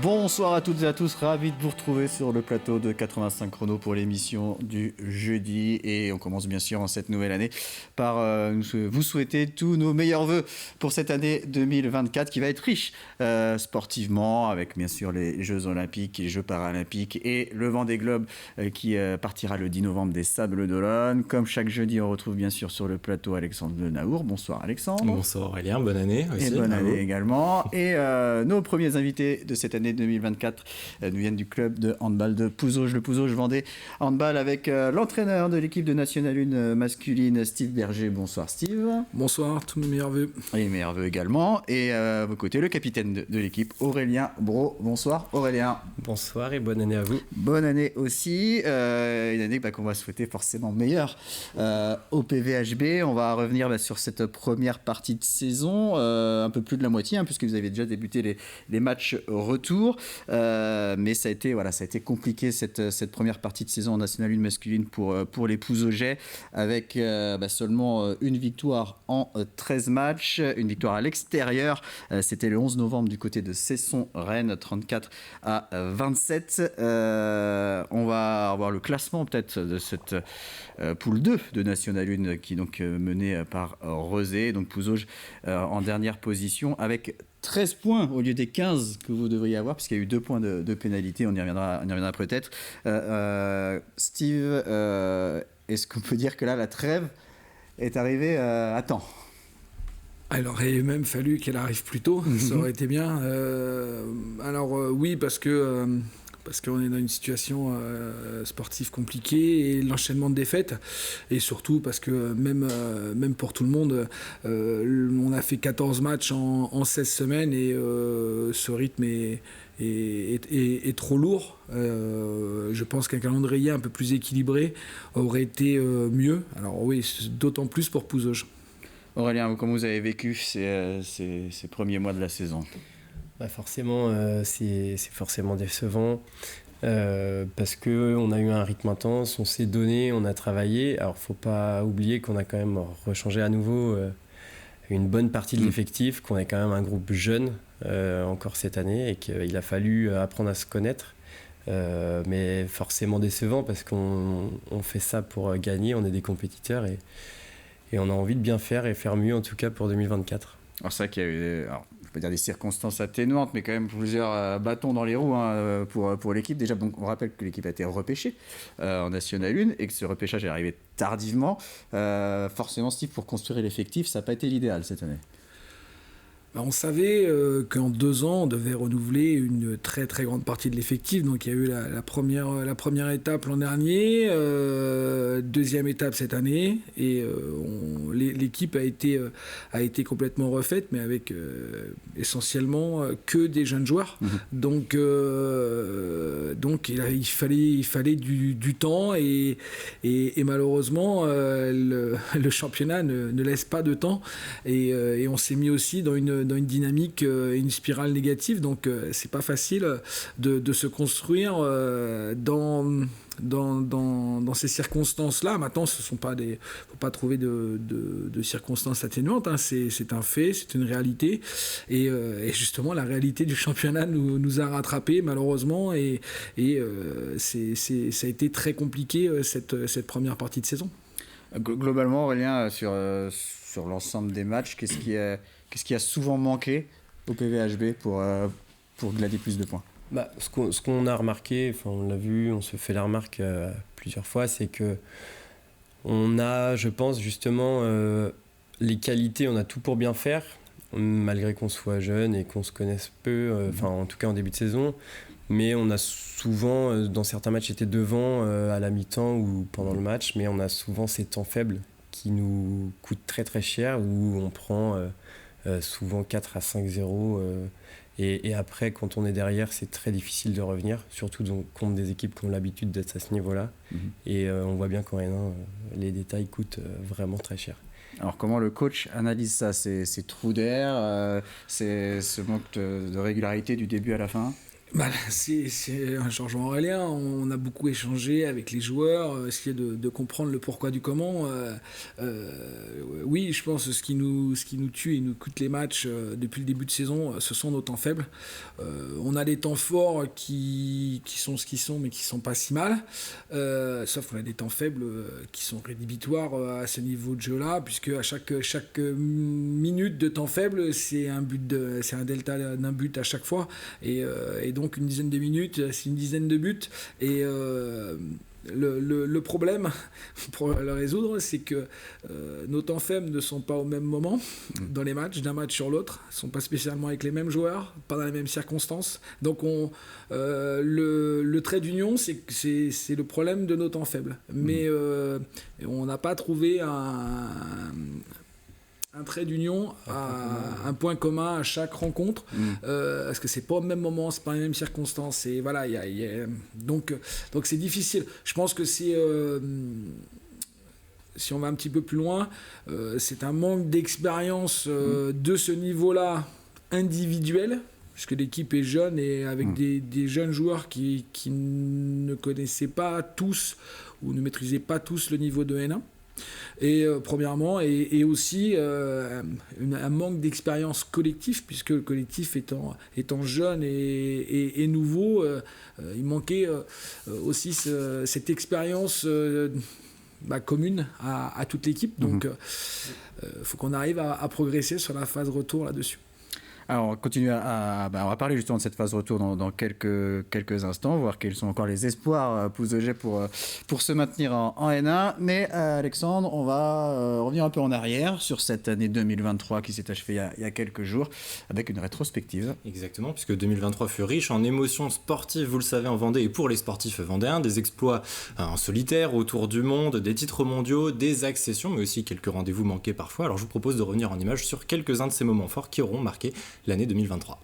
Bonsoir à toutes et à tous, ravi de vous retrouver sur le plateau de 85 chrono pour l'émission du jeudi. Et on commence bien sûr en cette nouvelle année par vous souhaiter tous nos meilleurs vœux pour cette année 2024 qui va être riche sportivement, avec bien sûr les Jeux Olympiques, les Jeux Paralympiques et le Vendée Globe qui partira le 10 novembre des Sables d'Olonne. Comme chaque jeudi, on retrouve bien sûr sur le plateau Alexandre Le Naour. Bonsoir Alexandre. Bonsoir Aurélien, bonne année aussi. Et bonne année également. Et nos premiers invités de cette année 2024 nous viennent du club de handball de Pouzauges, le Pouzauges Vendée Handball, avec l'entraîneur de l'équipe de National 1 masculine, Steve Berger. Bonsoir Steve. Bonsoir, tous mes meilleurs vœux. Et meilleurs vœux également. Et à vos côtés, le capitaine de l'équipe, Aurélien Brault. Bonsoir Aurélien. Bonsoir et bonne année à vous. Bonne année aussi. Une année qu'on va souhaiter forcément meilleure au PVHB. On va revenir sur cette première partie de saison, un peu plus de la moitié, puisque vous avez déjà débuté les matchs retour. Mais ça a été compliqué cette première partie de saison en National 1 masculine pour les Pouzaugeais, avec seulement une victoire en 13 matchs, une victoire à l'extérieur. C'était le 11 novembre du côté de Cesson-Rennes, 34-27. On va avoir le classement peut-être de cette poule 2 de National 1 qui est donc menée par Rezé. Donc Pouzauges en dernière position avec 13 points au lieu des 15 que vous devriez avoir, puisqu'il y a eu 2 points de pénalité. On y reviendra peut-être. Steve, est-ce qu'on peut dire que là, la trêve est arrivée à temps ? Il aurait même fallu qu'elle arrive plus tôt, ça aurait été bien. Oui, parce qu'on est dans une situation sportive compliquée et l'enchaînement de défaites, et surtout parce que même pour tout le monde, on a fait 14 matchs en 16 semaines et ce rythme est trop lourd. Je pense qu'un calendrier un peu plus équilibré aurait été mieux. Alors oui, d'autant plus pour Pouzauges. Aurélien, comment vous avez vécu ces premiers mois de la saison ? Forcément, c'est forcément décevant parce qu'on a eu un rythme intense, on s'est donné, on a travaillé. Alors, faut pas oublier qu'on a quand même rechangé à nouveau une bonne partie de l'effectif, qu'on est quand même un groupe jeune encore cette année et qu'il a fallu apprendre à se connaître. Mais forcément décevant parce qu'on fait ça pour gagner, on est des compétiteurs et on a envie de bien faire et faire mieux en tout cas pour 2024. Alors c'est vrai qu'il y a eu, je ne vais pas dire des circonstances atténuantes, mais quand même plusieurs bâtons dans les roues pour l'équipe. Déjà, donc, on rappelle que l'équipe a été repêchée en National 1 et que ce repêchage est arrivé tardivement. Forcément, Steve, pour construire l'effectif, ça n'a pas été l'idéal cette année. On savait qu'en 2 ans, on devait renouveler une très très grande partie de l'effectif. Donc il y a eu la première étape l'an dernier, deuxième étape cette année, et l'équipe a été complètement refaite, mais avec essentiellement que des jeunes joueurs. Donc il fallait du temps et malheureusement le championnat ne laisse pas de temps et on s'est mis aussi dans une dynamique, une spirale négative, donc c'est pas facile de se construire dans ces circonstances-là. Maintenant, faut pas trouver de circonstances atténuantes, c'est un fait, c'est une réalité, et justement la réalité du championnat nous a rattrapés malheureusement, et ça a été très compliqué cette première partie de saison. Globalement, Aurélien, sur l'ensemble des matchs, qu'est-ce qui a souvent manqué au PVHB pour glaner plus de points ? Ce qu'on a remarqué, on l'a vu, on se fait la remarque plusieurs fois, c'est que on a, je pense, justement les qualités, on a tout pour bien faire, malgré qu'on soit jeune et qu'on se connaisse peu, en tout cas en début de saison, mais on a souvent, dans certains matchs, été devant à la mi-temps ou pendant le match, mais on a souvent ces temps faibles qui nous coûtent très très cher, où on prend souvent 4 à 5-0 et après quand on est derrière c'est très difficile de revenir, surtout contre des équipes qui ont l'habitude d'être à ce niveau-là, et on voit bien qu'en N1 les détails coûtent vraiment très cher. Alors comment le coach analyse ça, ces trous d'air, ce manque de régularité du début à la fin ? C'est un changement aurélien. On a beaucoup échangé avec les joueurs, essayer de comprendre le pourquoi du comment. Oui, je pense que ce qui nous tue et nous coûte les matchs depuis le début de saison, ce sont nos temps faibles. On a des temps forts qui sont ce qu'ils sont, mais qui sont pas si mal. Sauf qu'on a des temps faibles qui sont rédhibitoires à ce niveau de jeu-là, puisque à chaque minute de temps faible, c'est un delta d'un but à chaque fois. Et donc une dizaine de minutes, c'est une dizaine de buts. Et le problème, pour le résoudre, c'est que nos temps faibles ne sont pas au même moment dans les matchs, d'un match sur l'autre. Ils ne sont pas spécialement avec les mêmes joueurs, pas dans les mêmes circonstances. Donc le trait d'union, c'est le problème de nos temps faibles. Mais on n'a pas trouvé un trait d'union, un point commun à chaque rencontre, parce que c'est pas au même moment, c'est pas les mêmes circonstances, et voilà, donc c'est difficile. Je pense que c'est si on va un petit peu plus loin, c'est un manque d'expérience de ce niveau-là individuel, puisque l'équipe est jeune et avec des jeunes joueurs qui ne connaissaient pas tous ou ne maîtrisaient pas tous le niveau de N1. Et premièrement, et aussi un manque d'expérience collective, puisque le collectif étant jeune et nouveau, il manquait aussi cette expérience commune à toute l'équipe. Donc faut qu'on arrive à progresser sur la phase retour là-dessus. Alors, on va continuer on va parler justement de cette phase retour dans quelques instants, voir quels sont encore les espoirs Pouzauget pour se maintenir en N1. Mais Alexandre, on va revenir un peu en arrière sur cette année 2023 qui s'est achevée il y a quelques jours avec une rétrospective. Exactement, puisque 2023 fut riche en émotions sportives, vous le savez, en Vendée et pour les sportifs vendéens, des exploits en solitaire, autour du monde, des titres mondiaux, des accessions, mais aussi quelques rendez-vous manqués parfois. Alors je vous propose de revenir en images sur quelques-uns de ces moments forts qui auront marqué l'année 2023.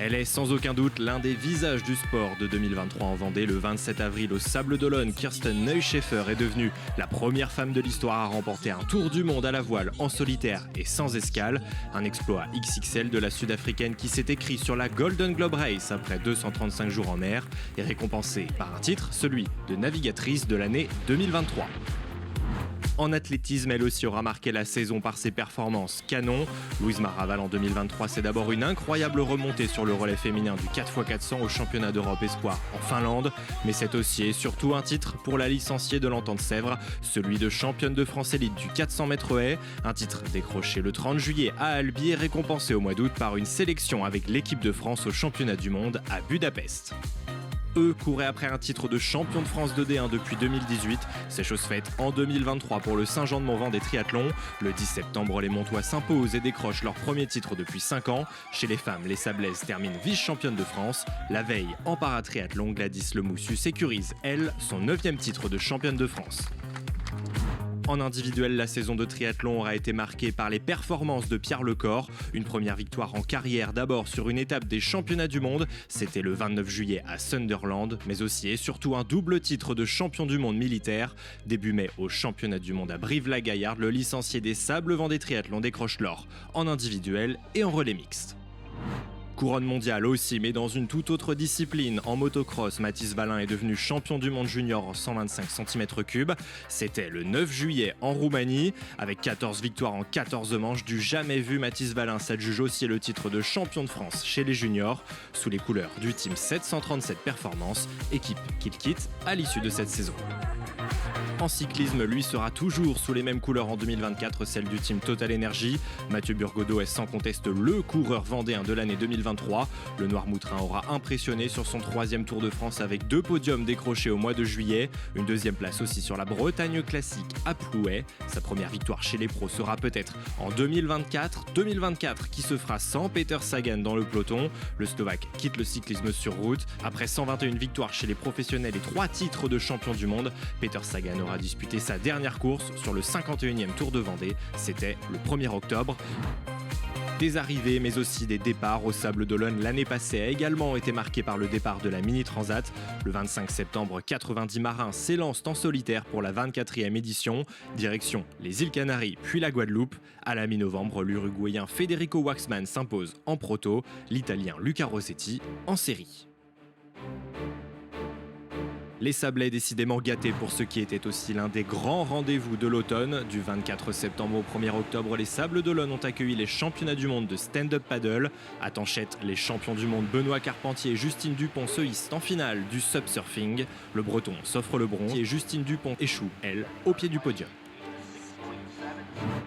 Elle est sans aucun doute l'un des visages du sport de 2023 en Vendée. Le 27 avril au Sables d'Olonne, Kirsten Neuschaeffer est devenue la première femme de l'histoire à remporter un tour du monde à la voile en solitaire et sans escale. Un exploit XXL de la Sud-Africaine qui s'est écrit sur la Golden Globe Race après 235 jours en mer et récompensée par un titre, celui de navigatrice de l'année 2023. En athlétisme, elle aussi aura marqué la saison par ses performances canon. Louise Maraval en 2023, c'est d'abord une incroyable remontée sur le relais féminin du 4x400 au championnat d'Europe Espoir en Finlande. Mais c'est aussi et surtout un titre pour la licenciée de l'Entente Sèvres, celui de championne de France élite du 400 mètres haies. Un titre décroché le 30 juillet à Albi et récompensé au mois d'août par une sélection avec l'équipe de France au championnat du monde à Budapest. Eux couraient après un titre de champion de France de D1 depuis 2018. C'est chose faite en 2023 pour le Saint-Jean-de-Mont-Vendée triathlon. Le 10 septembre, les Montois s'imposent et décrochent leur premier titre depuis 5 ans. Chez les femmes, les Sablaises terminent vice-championne de France. La veille, en paratriathlon, Gladys Lemoussu sécurise, elle, son 9e titre de championne de France. En individuel, la saison de triathlon aura été marquée par les performances de Pierre Lecor. Une première victoire en carrière d'abord sur une étape des championnats du monde. C'était le 29 juillet à Sunderland, mais aussi et surtout un double titre de champion du monde militaire. Début mai au championnat du monde à Brive-la-Gaillarde, le licencié des Sables Vendée Triathlon décroche l'or en individuel et en relais mixte. Couronne mondiale aussi, mais dans une toute autre discipline. En motocross, Mathis Valin est devenu champion du monde junior en 125 cm3. C'était le 9 juillet en Roumanie. Avec 14 victoires en 14 manches, du jamais vu, Mathis Valin s'adjuge aussi le titre de champion de France chez les juniors, sous les couleurs du team 737 Performance, équipe qu'il quitte à l'issue de cette saison. En cyclisme, lui sera toujours sous les mêmes couleurs en 2024, celle du team Total Energy. Mathieu Burgodeau est sans conteste le coureur vendéen de l'année 2023. Le Noirmoutrin aura impressionné sur son 3e Tour de France avec 2 podiums décrochés au mois de juillet. Une 2e place aussi sur la Bretagne classique à Plouay. Sa première victoire chez les pros sera peut-être en 2024 qui se fera sans Peter Sagan dans le peloton. Le Slovaque quitte le cyclisme sur route. Après 121 victoires chez les professionnels et 3 titres de champion du monde, Peter Sagan aura disputé sa dernière course sur le 51e Tour de Vendée. C'était le 1er octobre. Des arrivées mais aussi des départs au Sable d'Olonne l'année passée a également été marqué par le départ de la Mini Transat. Le 25 septembre, 90 marins s'élancent en solitaire pour la 24e édition. Direction les îles Canaries puis la Guadeloupe. À la mi-novembre, l'Uruguayen Federico Waxman s'impose en proto, l'Italien Luca Rossetti en série. Les Sablés décidément gâtés pour ce qui était aussi l'un des grands rendez-vous de l'automne. Du 24 septembre au 1er octobre, les Sables d'Olonne ont accueilli les championnats du monde de stand-up paddle. À Tanchette, les champions du monde Benoît Carpentier et Justine Dupont se hissent en finale du subsurfing. Le Breton s'offre le bronze et Justine Dupont échoue, elle, au pied du podium.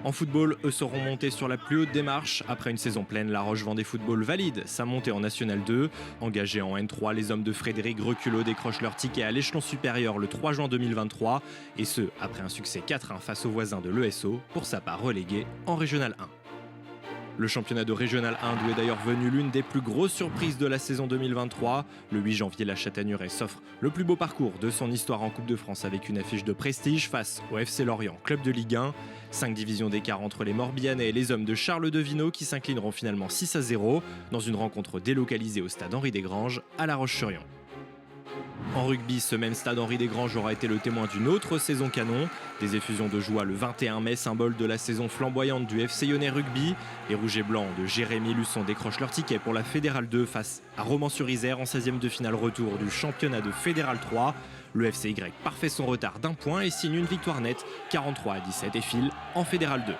En football, eux seront montés sur la plus haute des marches. Après une saison pleine, La Roche-Vendée Football valide sa montée en National 2. Engagés en N3, les hommes de Frédéric Reculot décrochent leur ticket à l'échelon supérieur le 3 juin 2023. Et ce, après un succès 4-1 face aux voisins de l'ESO, pour sa part relégué en Régional 1. Le championnat de Régional 1 d'où est d'ailleurs venue l'une des plus grosses surprises de la saison 2023. Le 8 janvier, la Châtaignerée s'offre le plus beau parcours de son histoire en Coupe de France avec une affiche de prestige face au FC Lorient, club de Ligue 1. 5 divisions d'écart entre les Morbihanais et les hommes de Charles Devineau qui s'inclineront finalement 6-0 dans une rencontre délocalisée au stade Henri Desgranges à La Roche-sur-Yon. En rugby, ce même stade Henri Desgranges aura été le témoin d'une autre saison canon. Des effusions de joie le 21 mai, symbole de la saison flamboyante du FC Lyonnais Rugby. Les Rouges et Blancs de Jérémy Luçon décrochent leur ticket pour la Fédérale 2 face à Romans-sur-Isère en 16e de finale retour du championnat de Fédérale 3. Le FCY parfait son retard d'un point et signe une victoire nette, 43-17 et file en Fédérale 2.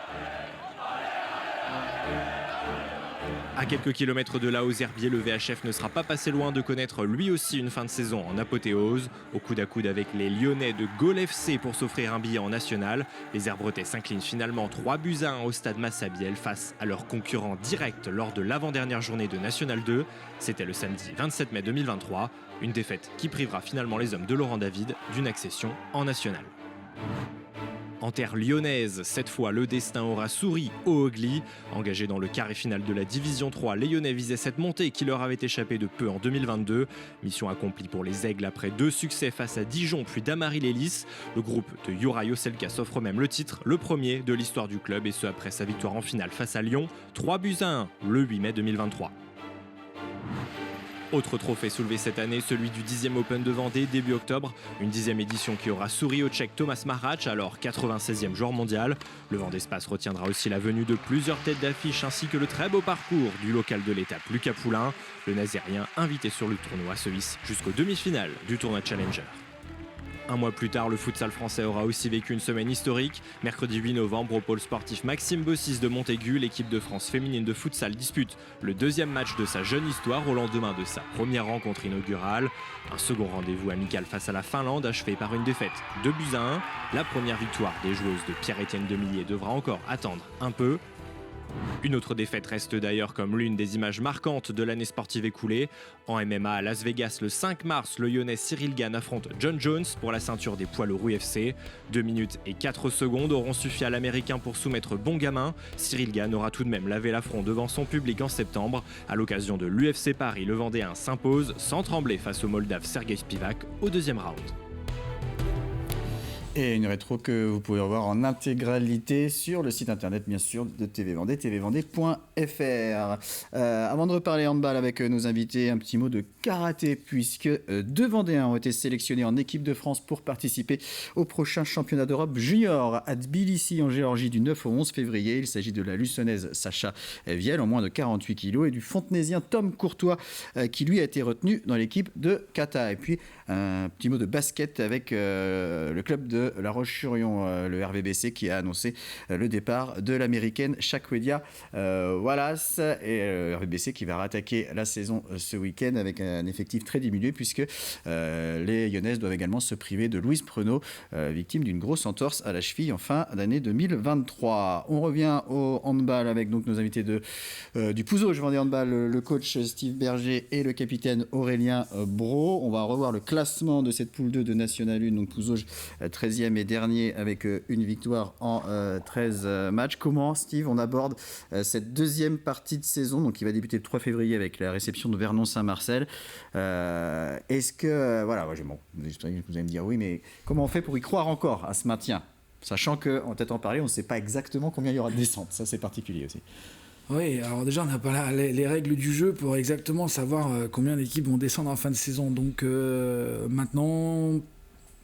À quelques kilomètres de là, aux Herbiers, le VHF ne sera pas passé loin de connaître lui aussi une fin de saison en apothéose. Au coude à coude avec les Lyonnais de Gaulle FC pour s'offrir un billet en national, les Herbretais s'inclinent finalement 3-1 au stade Massabielle face à leurs concurrents directs lors de l'avant-dernière journée de National 2. C'était le samedi 27 mai 2023, une défaite qui privera finalement les hommes de Laurent David d'une accession en national. En terre lyonnaise, cette fois le destin aura souri au Ogli. Engagés dans le carré final de la Division 3, les Lyonnais visaient cette montée qui leur avait échappé de peu en 2022. Mission accomplie pour les Aigles après 2 succès face à Dijon puis Damary-Lélis. Le groupe de Jura Joselka s'offre même le titre, le premier de l'histoire du club et ce après sa victoire en finale face à Lyon, 3-1 le 8 mai 2023. Autre trophée soulevé cette année, celui du 10e Open de Vendée début octobre. Une 10e édition qui aura souri au Tchèque Thomas Marac, alors 96e joueur mondial. Le Vendée-Espace retiendra aussi la venue de plusieurs têtes d'affiche ainsi que le très beau parcours du local de l'étape Lucas Poulain. Le Nazérien invité sur le tournoi se hisse jusqu'aux demi-finales du tournoi Challenger. Un mois plus tard, le futsal français aura aussi vécu une semaine historique. Mercredi 8 novembre, au pôle sportif Maxime Bossis de Montaigu, l'équipe de France féminine de futsal dispute le 2e match de sa jeune histoire au lendemain de sa première rencontre inaugurale. Un second rendez-vous amical face à la Finlande, achevé par une défaite 2-1. La première victoire des joueuses de Pierre-Étienne Demillier devra encore attendre un peu. Une autre défaite reste d'ailleurs comme l'une des images marquantes de l'année sportive écoulée. En MMA à Las Vegas le 5 mars, le Lyonnais Cyril Gane affronte John Jones pour la ceinture des poids lourds UFC. 2 minutes et 4 secondes auront suffi à l'Américain pour soumettre bon gamin. Cyril Gane aura tout de même lavé l'affront devant son public en septembre. À l'occasion de l'UFC Paris, le Vendéen s'impose sans trembler face au Moldave Sergei Spivak au 2e round. Et une rétro que vous pouvez revoir en intégralité sur le site internet, bien sûr, de TV Vendée, tvvendée.fr. Avant de reparler handball avec nos invités, un petit mot de karaté, puisque 2 Vendéens ont été sélectionnés en équipe de France pour participer au prochain championnat d'Europe junior à Tbilissi, en Géorgie, du 9 au 11 février. Il s'agit de la Luçonnaise Sacha Viel, en moins de 48 kg, et du Fontenaisien Tom Courtois, qui lui a été retenu dans l'équipe de kata. Et puis, un petit mot de basket avec le club de La Roche-sur-Yon, le RVBC, qui a annoncé le départ de l'américaine Shaquedia Wallace, et le RVBC qui va rattaquer la saison ce week-end avec un effectif très diminué, puisque les Lyonnaises doivent également se priver de Louise Preneau, victime d'une grosse entorse à la cheville en fin d'année 2023. On revient au handball avec donc nos invités du Pouzauges Vendée Handball, le coach Steve Berger et le capitaine Aurélien Brault. On va revoir le classement de cette poule 2 de National 1, donc Pouzauges 13e et dernier avec une victoire en 13 matchs. Comment, Steve, on aborde cette deuxième partie de saison, donc qui va débuter le 3 février avec la réception de Vernon-Saint-Marcel. Est-ce que, voilà, vous allez me dire oui, mais comment on fait pour y croire encore à ce maintien, sachant qu'on va peut-être en parler, on ne sait pas exactement combien il y aura de descentes, ça c'est particulier aussi. Oui, alors déjà, on n'a pas les règles du jeu pour exactement savoir combien d'équipes vont descendre en fin de saison. Donc maintenant,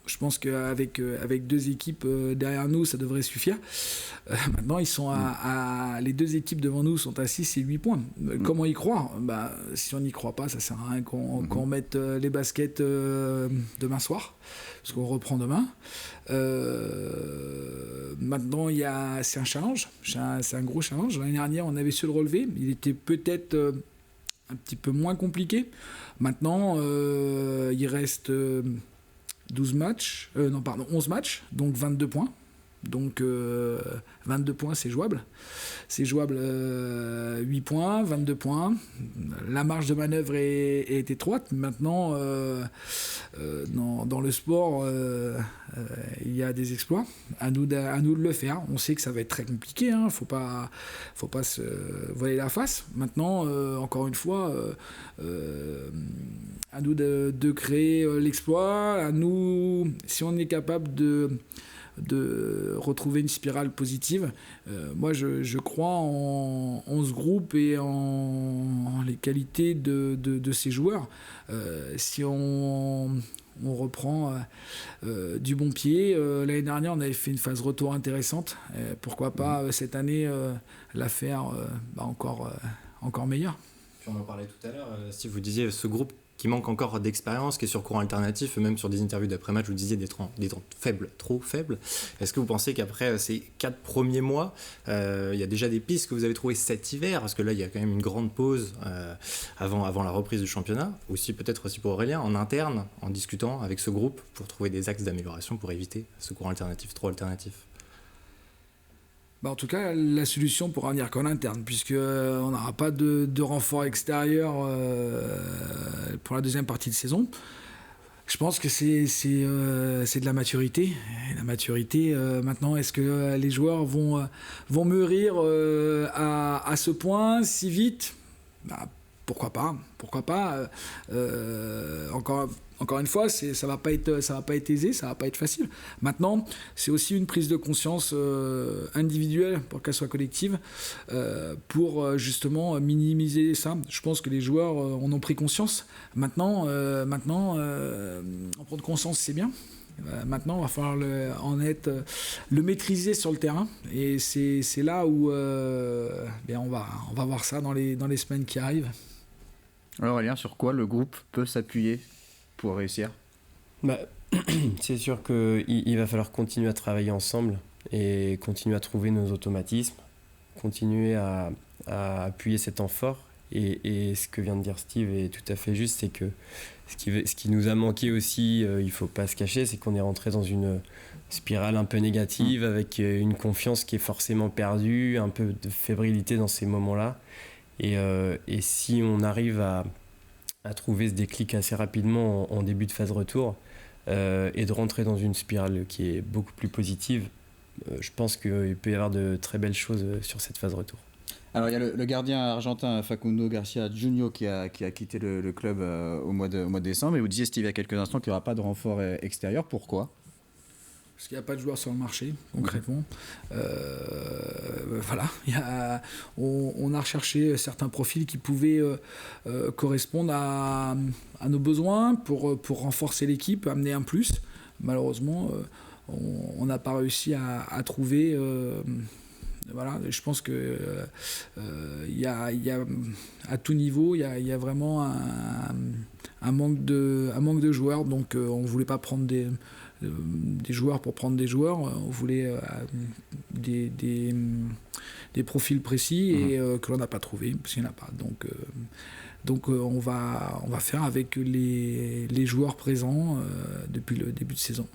je pense qu'avec avec 2 équipes derrière nous, ça devrait suffire. Maintenant, ils sont les 2 équipes devant nous sont à 6 et 8 points. Comment y croire ? Si on n'y croit pas, ça sert à rien qu'on mette les baskets demain soir, parce qu'on reprend demain. Maintenant, c'est un challenge, c'est un gros challenge. L'année dernière, on avait su le relever. Il était peut-être un petit peu moins compliqué. Maintenant, il reste 11 matchs, donc 22 points. Donc 22 points, c'est jouable. C'est jouable 8 points, 22 points. La marge de manœuvre est étroite. Maintenant, dans le sport, il y a des exploits. À nous de le faire. On sait que ça va être très compliqué. Faut pas se voiler la face. Maintenant, encore une fois, à nous de créer l'exploit. À nous, si on est capable de retrouver une spirale positive. Moi, je crois en ce groupe et en les qualités de ces joueurs. Si on reprend du bon pied, l'année dernière, on avait fait une phase retour intéressante. Pourquoi pas cette année la faire encore meilleure. Puis on en parlait tout à l'heure, Steve, vous disiez ce groupe qui manque encore d'expérience, qui est sur courant alternatif, même sur des interviews d'après-match, vous disiez des temps faibles, trop faibles. Est-ce que vous pensez qu'après ces 4 premiers mois, il y a déjà des pistes que vous avez trouvées cet hiver, parce que là, il y a quand même une grande pause avant la reprise du championnat, peut-être aussi pour Aurélien, en interne, en discutant avec ce groupe, pour trouver des axes d'amélioration pour éviter ce courant alternatif, trop alternatif? En tout cas, la solution pourra venir qu'en interne, puisqu'on n'aura pas de renfort extérieur pour la deuxième partie de saison. Je pense que c'est de la maturité. Et la maturité, maintenant, est-ce que les joueurs vont mûrir à ce point si vite ? Pourquoi pas ? Encore une fois, ça va pas être aisé, ça va pas être facile. Maintenant, c'est aussi une prise de conscience individuelle pour qu'elle soit collective, pour justement minimiser ça. Je pense que les joueurs en ont pris conscience. Maintenant, en prendre conscience, c'est bien. Maintenant, il va falloir le maîtriser sur le terrain, et c'est là où on va voir ça dans les semaines qui arrivent. Alors Aurélien, sur quoi le groupe peut s'appuyer pour réussir ? C'est sûr qu'il va falloir continuer à travailler ensemble et continuer à trouver nos automatismes, continuer à appuyer cet temps fort. Et ce que vient de dire Steve est tout à fait juste, c'est que ce qui nous a manqué aussi, il ne faut pas se cacher, c'est qu'on est rentré dans une spirale un peu négative, avec une confiance qui est forcément perdue, un peu de fébrilité dans ces moments-là. Et si on arrive à trouver ce déclic assez rapidement en début de phase retour et de rentrer dans une spirale qui est beaucoup plus positive, je pense qu'il peut y avoir de très belles choses sur cette phase retour. Alors il y a le gardien argentin Facundo Garcia Junior qui a quitté le club au mois de décembre, et vous disiez, Steve, il y a quelques instants qu'il n'y aura pas de renfort extérieur. Pourquoi ? Parce qu'il n'y a pas de joueurs sur le marché, concrètement. Voilà, on a recherché certains profils qui pouvaient correspondre à nos besoins pour renforcer l'équipe, amener un plus. Malheureusement, on n'a pas réussi à trouver... Voilà, je pense que y a à tout niveau, il y a vraiment un manque de joueurs. Donc on ne voulait pas prendre des joueurs pour prendre des joueurs. On voulait des profils précis et que l'on n'a pas trouvé, parce qu'il n'y en a pas. Donc on va faire avec les joueurs présents depuis le début de saison.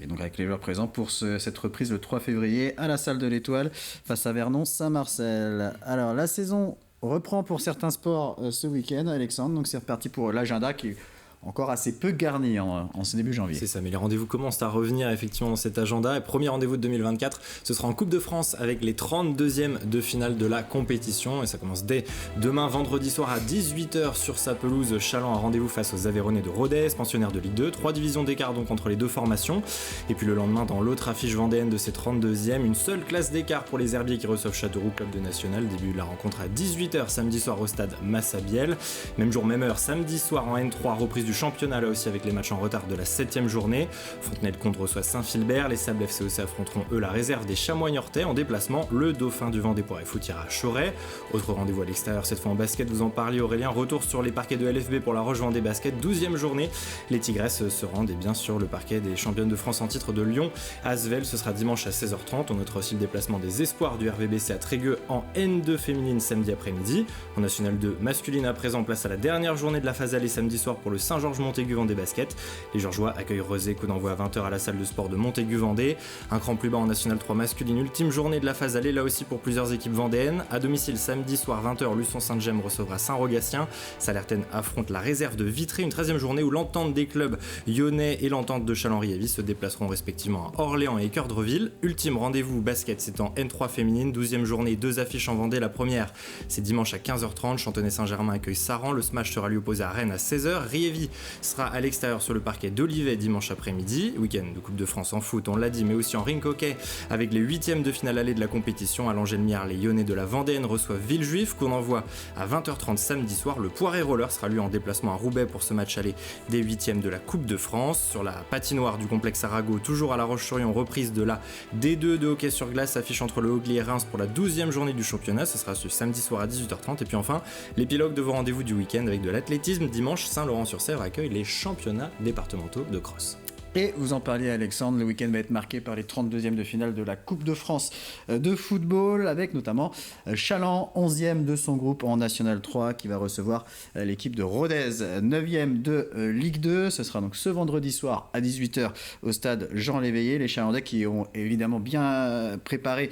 Et donc avec les joueurs présents pour cette reprise le 3 février à la Salle de l'Étoile face à Vernon-Saint-Marcel. Alors la saison reprend pour certains sports ce week-end, Alexandre, donc c'est reparti pour l'agenda qui, encore assez peu garni en ce début janvier. C'est ça, mais les rendez-vous commencent à revenir effectivement dans cet agenda. Et premier rendez-vous de 2024, ce sera en Coupe de France avec les 32e de finale de la compétition. Et ça commence dès demain, vendredi soir à 18h sur sa pelouse. Châlons a rendez-vous face aux Aveyronnais de Rodez, pensionnaires de Ligue 2. 3 divisions d'écart donc entre les deux formations. Et puis le lendemain, dans l'autre affiche vendéenne de ces 32e, une seule classe d'écart pour les Herbiers qui reçoivent Châteauroux, club de national. Début de la rencontre à 18h samedi soir au stade Massabielle. Même jour, même heure, samedi soir en N3, reprise du championnat là aussi avec les matchs en retard de la 7e journée. Fontenay-le-Comte reçoit Saint-Philbert, les Sables FCOC affronteront eux la réserve des Chamois-Niortais. En déplacement, le dauphin du Vendée Poiret Foot ira à Choret. Autre rendez-vous à l'extérieur, cette fois en basket, vous en parliez Aurélien, retour sur les parquets de LFB pour la Roche Vendée Basket, 12e journée. Les Tigresses se rendent et bien sûr le parquet des championnes de France en titre de Lyon. Asvel, ce sera dimanche à 16h30. On notera aussi le déplacement des espoirs du RVBC à Trégueux en N2 féminine samedi après-midi. En National 2 masculine à présent, place à la dernière journée de la phase aller samedi soir pour le Saint-Georges-Montaigu Vendée Basket. Les Georgeois accueillent Rezé, coup d'envoi à 20h à la salle de sport de Montaigu-Vendée. Un cran plus bas en National 3 masculine, ultime journée de la phase aller là aussi pour plusieurs équipes vendéennes. À domicile samedi soir 20h, Luçon Saint-Gemme recevra Saint-Rogatien. Salertaine affronte la réserve de Vitré, une 13e journée où l'entente des clubs lyonnais et l'entente de Châlons-Riévis se déplaceront respectivement à Orléans et Équeurdreville. Ultime rendez-vous basket, c'est en N3 féminine, 12e journée, 2 affiches en Vendée. La première, c'est dimanche à 15h30, Chantenay-Saint-Germain accueille Saran. Le smash sera lui opposé à Rennes à 16h. Riévis sera à l'extérieur sur le parquet d'Olivet dimanche après-midi. Week-end de Coupe de France en foot, on l'a dit, mais aussi en ring hockey avec les 8e de finale allée de la compétition. À l'Angèle-Miard, les Lyonnais de la Vendéenne reçoivent Villejuif, qu'on envoie à 20h30 samedi soir. Le Poiré Roller sera lui en déplacement à Roubaix pour ce match aller des 8e de la Coupe de France. Sur la patinoire du complexe Arago, toujours à La Roche-sur-Yon, reprise de la D2 de hockey sur glace affiche entre le Hogli et Reims pour la 12e journée du championnat. Ce sera ce samedi soir à 18h30. Et puis enfin, l'épilogue de vos rendez-vous du week-end avec de l'athlétisme. Dimanche, Saint-Laurent-sur-Sèvre accueille les championnats départementaux de cross. Et vous en parliez Alexandre, le week-end va être marqué par les 32e de finale de la Coupe de France de football, avec notamment Châlons, 11e de son groupe en National 3, qui va recevoir l'équipe de Rodez, 9e de Ligue 2. Ce sera donc ce vendredi soir à 18h au stade Jean Léveillé. Les Chalandais qui ont évidemment bien préparé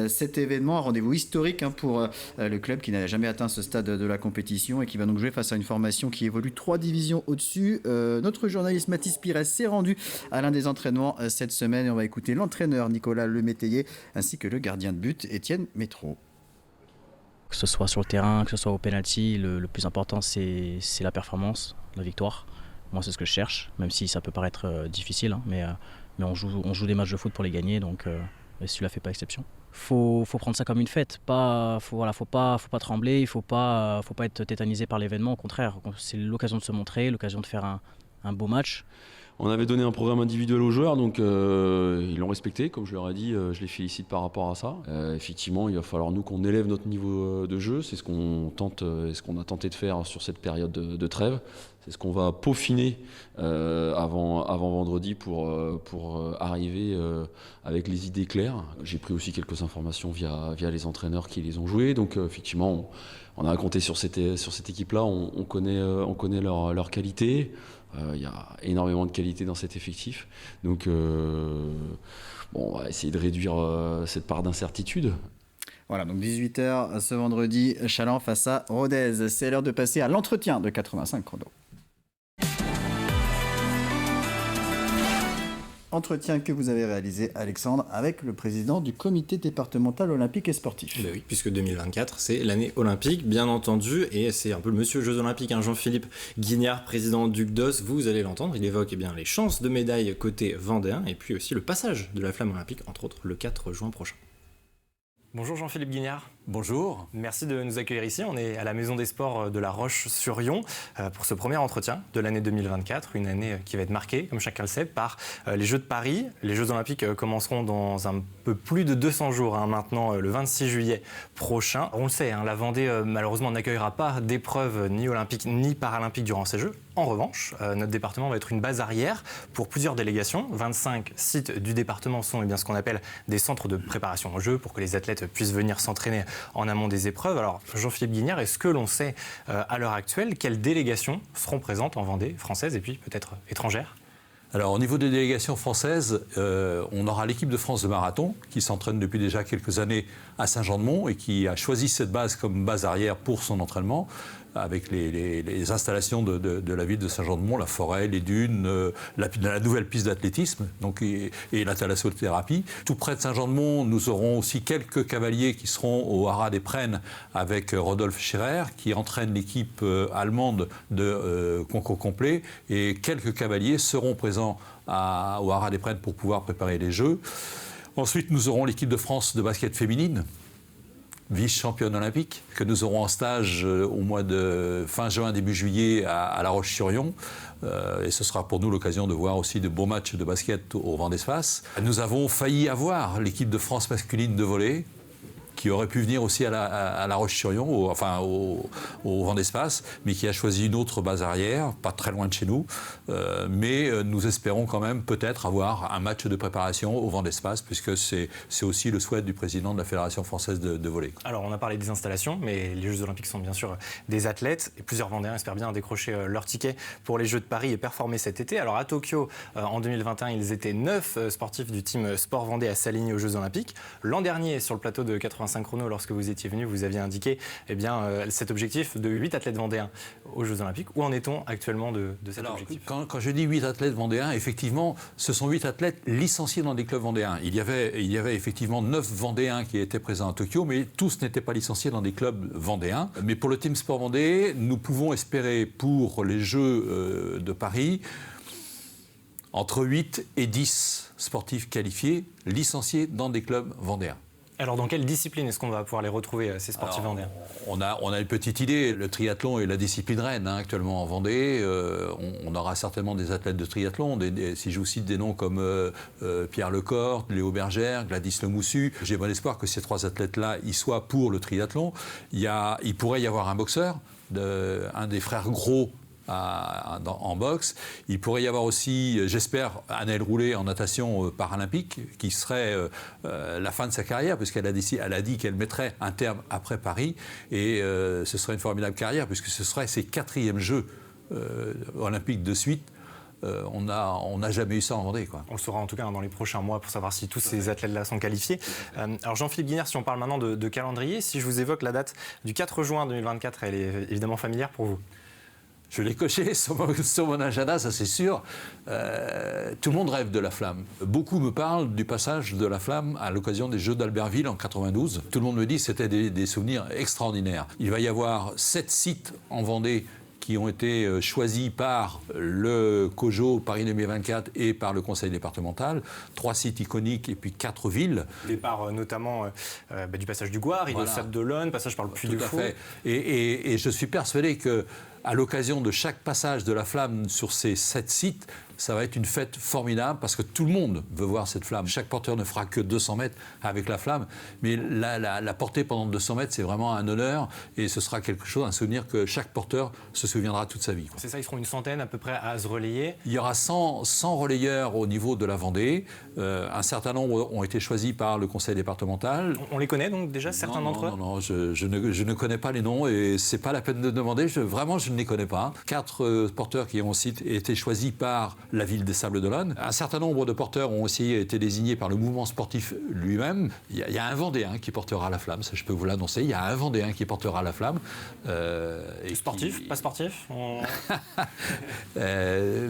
cet événement, un rendez-vous historique pour le club qui n'a jamais atteint ce stade de la compétition et qui va donc jouer face à une formation qui évolue 3 divisions au-dessus. Notre journaliste Mathis Pires s'est rendu à l'un des entraînements cette semaine et on va écouter l'entraîneur Nicolas Lemétayer ainsi que le gardien de but Étienne Métro. Que ce soit sur le terrain, que ce soit au penalty, le plus important c'est la performance, la victoire. Moi c'est ce que je cherche, même si ça peut paraître difficile, mais on joue des matchs de foot pour les gagner, donc celui-là fait pas exception. Faut prendre ça comme une fête, faut pas trembler, il faut pas être tétanisé par l'événement, au contraire, c'est l'occasion de se montrer, l'occasion de faire un beau match. On avait donné un programme individuel aux joueurs, donc ils l'ont respecté, comme je leur ai dit, je les félicite par rapport à ça. Effectivement, il va falloir nous qu'on élève notre niveau de jeu, c'est ce qu'on a tenté de faire sur cette période de trêve. C'est ce qu'on va peaufiner avant vendredi pour arriver avec les idées claires. J'ai pris aussi quelques informations via les entraîneurs qui les ont joués, donc effectivement on a compté sur cette équipe-là, on connaît leur qualité. Il y a énormément de qualité dans cet effectif. Donc, on va essayer de réduire cette part d'incertitude. Voilà, donc 18h ce vendredi, Châlons face à Rodez. C'est l'heure de passer à l'entretien de 85 chrono. Entretien que vous avez réalisé, Alexandre, avec le président du comité départemental olympique et sportif. Oui, puisque 2024, c'est l'année olympique, bien entendu, et c'est un peu le monsieur Jeux Olympiques, Jean-Philippe Guignard, président du CDOS, vous allez l'entendre, il évoque les chances de médailles côté vendéen, et puis aussi le passage de la flamme olympique, entre autres le 4 juin prochain. Bonjour Jean-Philippe Guignard. Bonjour. Merci de nous accueillir ici. On est à la Maison des Sports de La Roche-sur-Yon pour ce premier entretien de l'année 2024, une année qui va être marquée, comme chacun le sait, par les Jeux de Paris. Les Jeux Olympiques commenceront dans un peu plus de 200 jours, maintenant le 26 juillet prochain. On le sait, la Vendée malheureusement n'accueillera pas d'épreuves ni olympiques ni paralympiques durant ces Jeux. En revanche, notre département va être une base arrière pour plusieurs délégations. 25 sites du département sont ce qu'on appelle des centres de préparation aux Jeux pour que les athlètes puissent venir s'entraîner en amont des épreuves. Alors, Jean-Philippe Guignard, est-ce que l'on sait à l'heure actuelle quelles délégations seront présentes en Vendée, françaises et puis peut-être étrangères ? Alors, au niveau des délégations françaises, on aura l'équipe de France de marathon qui s'entraîne depuis déjà quelques années à Saint-Jean-de-Mont et qui a choisi cette base comme base arrière pour son entraînement. avec les installations de la ville de Saint-Jean-de-Mont, la forêt, les dunes, la nouvelle piste d'athlétisme et la thalassothérapie. Tout près de Saint-Jean-de-Mont, nous aurons aussi quelques cavaliers qui seront au Haras des Prennes avec Rodolphe Scherer, qui entraîne l'équipe allemande de concours complet. Et quelques cavaliers seront présents au Haras des Prennes pour pouvoir préparer les Jeux. Ensuite, nous aurons l'équipe de France de basket féminine, vice-championne olympique, que nous aurons en stage au mois de fin juin, début juillet à La Roche-sur-Yon. Et ce sera pour nous l'occasion de voir aussi de beaux matchs de basket au Vendée Space. Nous avons failli avoir l'équipe de France masculine de volley, qui aurait pu venir aussi à La Roche-sur-Yon, au Vendée Space, mais qui a choisi une autre base arrière, pas très loin de chez nous. Mais nous espérons quand même peut-être avoir un match de préparation au Vendée Space, puisque c'est aussi le souhait du président de la Fédération française de volley. Alors on a parlé des installations, mais les Jeux Olympiques sont bien sûr des athlètes, et plusieurs Vendéens espèrent bien décrocher leur ticket pour les Jeux de Paris et performer cet été. Alors à Tokyo, en 2021, ils étaient 9 sportifs du team Sport Vendée à s'aligner aux Jeux Olympiques. L'an dernier, sur le plateau de 85 chrono, lorsque vous étiez venu, vous aviez indiqué cet objectif de 8 athlètes vendéens aux Jeux Olympiques. Où en est-on actuellement de cet objectif ? Quand je dis 8 athlètes vendéens, effectivement, ce sont 8 athlètes licenciés dans des clubs vendéens. Il y avait effectivement 9 Vendéens qui étaient présents à Tokyo, mais tous n'étaient pas licenciés dans des clubs vendéens. Mais pour le Team Sport Vendée, nous pouvons espérer pour les Jeux de Paris entre 8 et 10 sportifs qualifiés, licenciés dans des clubs vendéens. Alors dans quelle discipline est-ce qu'on va pouvoir les retrouver, ces sportifs vendéens ? On a une petite idée. Le triathlon est la discipline reine actuellement en Vendée. On aura certainement des athlètes de triathlon. Si je vous cite des noms comme Pierre Lecor, Léo Bergère, Gladys Lemoussu, j'ai bon espoir que ces 3 athlètes-là y soient pour le triathlon. Il pourrait y avoir un boxeur, un des frères Gros, en boxe. Il pourrait y avoir aussi, j'espère, Anaëlle Roulet en natation paralympique, qui serait la fin de sa carrière, puisqu'elle a dit qu'elle mettrait un terme après Paris, et ce serait une formidable carrière, puisque ce serait ses 4e Jeux olympiques de suite. On n'a jamais eu ça en Vendée, quoi. On le saura en tout cas dans les prochains mois pour savoir si tous ces athlètes-là sont qualifiés. Alors Jean-Philippe Guignard, si on parle maintenant de calendrier, si je vous évoque la date du 4 juin 2024, elle est évidemment familière pour vous ? Je l'ai coché sur mon agenda, ça c'est sûr. Tout le monde rêve de la flamme. Beaucoup me parlent du passage de la flamme à l'occasion des Jeux d'Albertville en 92. Tout le monde me dit que c'était des souvenirs extraordinaires. Il va y avoir 7 sites en Vendée qui ont été choisis par le COJO Paris 2024 et par le conseil départemental. 3 sites iconiques et puis 4 villes. Départ notamment du passage du Goire, Île de Sable d'Olonne, passage par le Puy du Fou. Tout à fait. Et je suis persuadé que à l'occasion de chaque passage de la flamme sur ces 7 sites, ça va être une fête formidable parce que tout le monde veut voir cette flamme. Chaque porteur ne fera que 200 mètres avec la flamme, mais la porter pendant 200 mètres, c'est vraiment un honneur et ce sera quelque chose, un souvenir que chaque porteur se souviendra toute sa vie. C'est ça, ils seront une centaine à peu près à se relayer. Il y aura 100 relayeurs au niveau de la Vendée. Un certain nombre ont été choisis par le conseil départemental. On les connaît donc déjà, certains d'entre eux ? Non, je ne connais pas les noms et c'est pas la peine de demander. Vraiment, je ne les connais pas. 4 porteurs qui ont aussi été choisis par la ville des Sables d'Olonne. Un certain nombre de porteurs ont aussi été désignés par le mouvement sportif lui-même. Il y a un Vendéen qui portera la flamme, ça je peux vous l'annoncer. Il y a un Vendéen qui portera la flamme. Sportif, pas sportif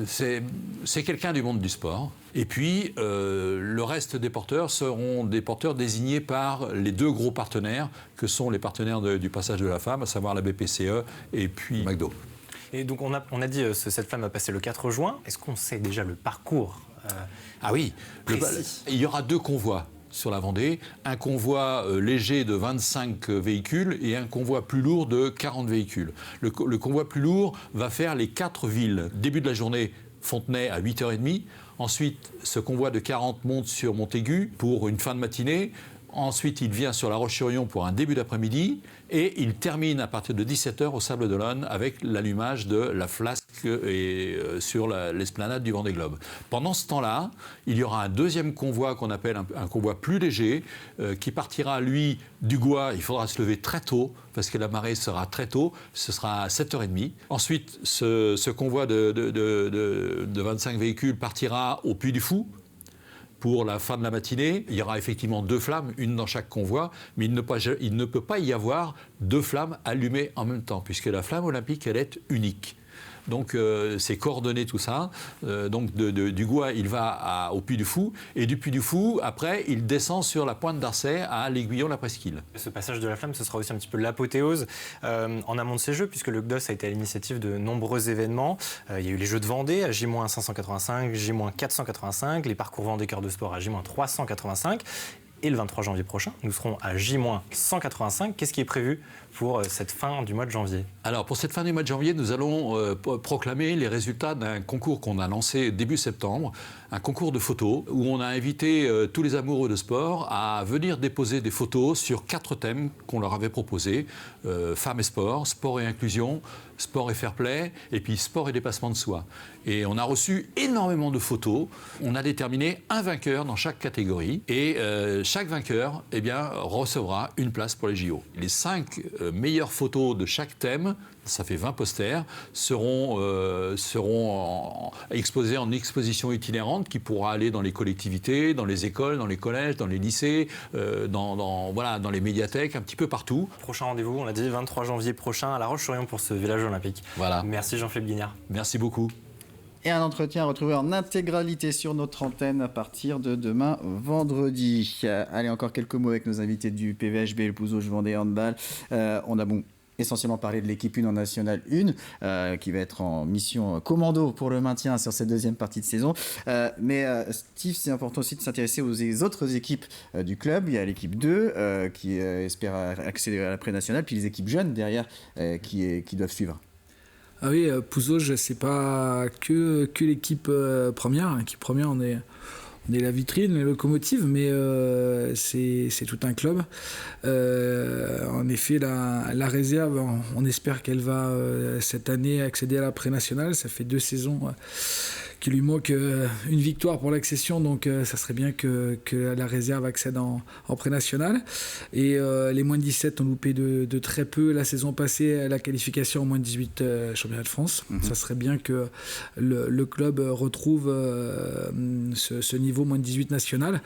c'est quelqu'un du monde du sport. Et puis, le reste des porteurs seront des porteurs désignés par les 2 gros partenaires, que sont les partenaires du passage de la flamme, à savoir la BPCE et puis McDo. Et donc on a dit cette flamme va passer le 4 juin. Est-ce qu'on sait déjà le parcours Ah oui, il y aura 2 convois sur la Vendée. Un convoi léger de 25 véhicules et un convoi plus lourd de 40 véhicules. Le convoi plus lourd va faire les 4 villes. Début de la journée, Fontenay à 8h30. Ensuite, ce convoi de 40 monte sur Montaigu pour une fin de matinée. Ensuite, il vient sur La Roche-sur-Yon pour un début d'après-midi et il termine à partir de 17h au Sable d'Olonne avec l'allumage de la flasque sur l'esplanade du Vendée Globe. Pendant ce temps-là, il y aura un deuxième convoi qu'on appelle un convoi plus léger qui partira, lui, du Gois. Il faudra se lever très tôt parce que la marée sera très tôt. Ce sera à 7h30. Ensuite, ce convoi de 25 véhicules partira au Puy du Fou pour la fin de la matinée. Il y aura effectivement 2 flammes, une dans chaque convoi, mais il ne peut pas y avoir 2 flammes allumées en même temps, puisque la flamme olympique, elle est unique. Donc c'est coordonné tout ça. Donc du Gouas, il va au Puy du Fou, et du Puy du Fou, après, il descend sur la pointe d'Arcet à l'Aiguillon-la-Presqu'île. Ce passage de la flamme, ce sera aussi un petit peu l'apothéose en amont de ces Jeux, puisque le GDOS a été à l'initiative de nombreux événements. Il y a eu les Jeux de Vendée à J-585, J-485, les parcours Vendée Cœur de Sport à J-385. Et le 23 janvier prochain, nous serons à J-185. Qu'est-ce qui est prévu pour cette fin du mois de janvier ? Alors, pour cette fin du mois de janvier, nous allons proclamer les résultats d'un concours qu'on a lancé début septembre, un concours de photos, où on a invité tous les amoureux de sport à venir déposer des photos sur 4 thèmes qu'on leur avait proposés. Femmes et sport, sport et inclusion, sport et fair play, et puis sport et dépassement de soi. Et on a reçu énormément de photos. On a déterminé un vainqueur dans chaque catégorie, et chaque vainqueur recevra une place pour les JO. Les 5 meilleures photos de chaque thème, ça fait 20 posters, seront exposés en exposition itinérante qui pourra aller dans les collectivités, dans les écoles, dans les collèges, dans les lycées, dans les médiathèques, un petit peu partout. Prochain rendez-vous, on l'a dit, 23 janvier prochain à La Roche-sur-Yon pour ce village olympique. Voilà. Merci Jean-Philippe Guignard. Merci beaucoup. Et un entretien à retrouver en intégralité sur notre antenne à partir de demain vendredi. Allez, encore quelques mots avec nos invités du PVHB, le Pouzauges Vendée Handball. On a essentiellement parlé de l'équipe 1 en National 1, qui va être en mission commando pour le maintien sur cette deuxième partie de saison. Mais Steve, c'est important aussi de s'intéresser aux autres équipes du club. Il y a l'équipe 2 qui espère accéder à la pré-nationale, puis les équipes jeunes derrière qui doivent suivre. Ah oui, Pouzauges, c'est pas que l'équipe première. L'équipe première, on est la vitrine, les locomotives, mais c'est tout un club. En effet, la réserve, on espère qu'elle va cette année accéder à la pré-nationale. Ça fait 2 saisons qu'il lui manque une victoire pour l'accession, donc ça serait bien que la réserve accède en pré-nationale. Et les moins de 17 ont loupé de très peu la saison passée la qualification en moins de 18 championnat de France. Ça serait bien que le club retrouve ce niveau moins de 18 national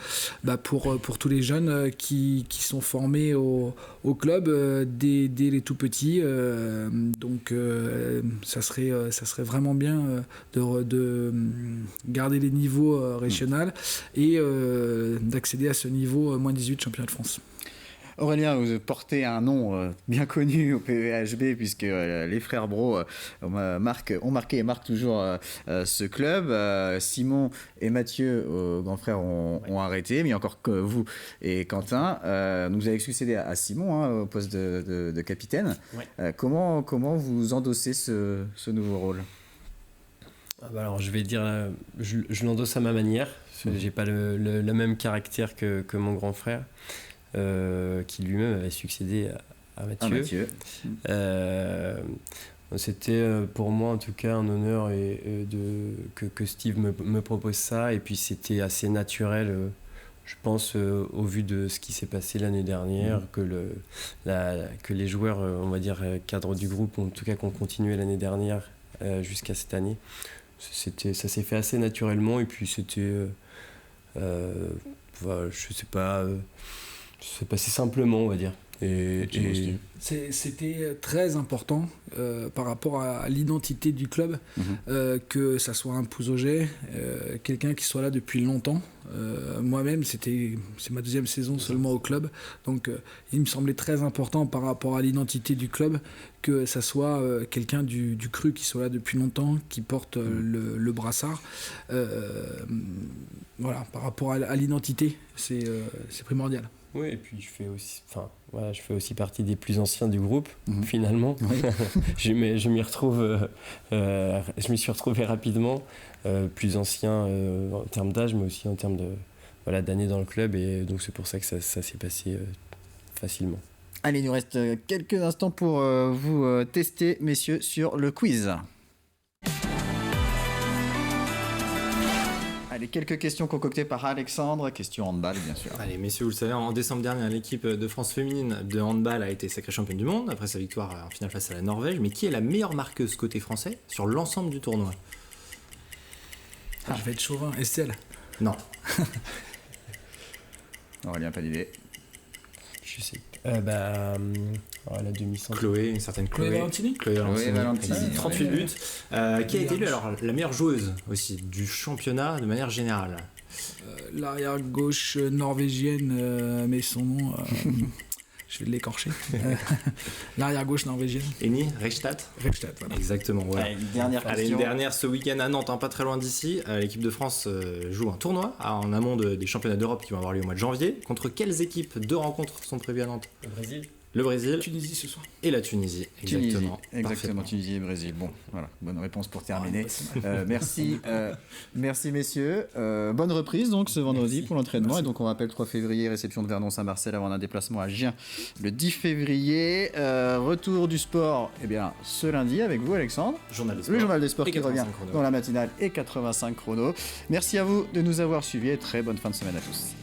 pour tous les jeunes qui sont formés au club dès les tout petits. Donc ça serait vraiment bien de garder les niveaux régionaux et d'accéder à ce niveau moins 18 championnat de France. Aurélien, vous portez un nom bien connu au PVHB puisque les frères Bro ont marqué et marquent toujours ce club. Simon et Mathieu, grands frères, ont arrêté, mais il y a encore que vous et Quentin. Vous avez succédé à Simon au poste de capitaine. Ouais. Comment vous endossez ce nouveau rôle ? Alors je vais dire, je l'endosse à ma manière. J'ai pas le même caractère que mon grand frère. Qui lui-même avait succédé à Mathieu. C'était pour moi en tout cas un honneur que Steve me propose ça, et puis c'était assez naturel, je pense, au vu de ce qui s'est passé l'année dernière, que les joueurs, on va dire cadres du groupe, en tout cas qu'on continuait l'année dernière jusqu'à cette année. Ça s'est fait assez naturellement, et puis c'était je sais pas, c'est passé simplement, on va dire. C'était très important par rapport à l'identité du club, que ça soit un Pouzauget, quelqu'un qui soit là depuis longtemps. Moi-même, c'est ma 2e saison seulement au club, donc il me semblait très important par rapport à l'identité du club que ça soit quelqu'un du cru qui soit là depuis longtemps, qui porte le brassard. Voilà, par rapport à l'identité, c'est primordial. Oui, et puis je fais aussi partie des plus anciens du groupe, finalement. Oui. je m'y suis retrouvé rapidement, plus ancien en termes d'âge, mais aussi en termes d'années dans le club, et donc c'est pour ça que ça s'est passé facilement. Allez, il nous reste quelques instants pour vous tester, messieurs, sur le quiz. Allez, quelques questions concoctées par Alexandre, questions handball bien sûr. Allez messieurs, vous le savez, en décembre dernier, l'équipe de France féminine de handball a été sacrée championne du monde après sa victoire en finale face à la Norvège. Mais qui est la meilleure marqueuse côté français sur l'ensemble du tournoi ? Je vais être chauvin. Estelle ? Non. Aurélien, pas d'idée. Je sais. La demi-centre. Chloé, une certaine Chloé Chloé. Valentini. Chloé Valentini. 38 buts. Qui a été élue alors la meilleure joueuse aussi du championnat de manière générale? L'arrière gauche norvégienne, mais son nom, je vais l'écorcher. L'arrière gauche norvégienne. Eni Reichstadt. Voilà. Exactement, ouais. Allez, une dernière Allez, question. une dernière ce week-end à Nantes, pas très loin d'ici. L'équipe de France joue un tournoi en amont des championnats d'Europe qui vont avoir lieu au mois de janvier. Contre quelles équipes? 2 rencontres sont prévues à Nantes. Le Brésil Tunisie ce soir. et la Tunisie. Exactement. Exactement, Tunisie et Brésil. Bon, voilà, bonne réponse pour terminer. Merci, merci messieurs. Bonne reprise donc ce vendredi pour l'entraînement. Merci. Et donc on rappelle 3 février, réception de Vernon-Saint-Marcel avant un déplacement à Gien le 10 février. Retour du sport ce lundi avec vous Alexandre. Le journal des sports Et qui revient 85 chrono. dans la matinale et 85 chrono. Merci à vous de nous avoir suivis et très bonne fin de semaine à tous.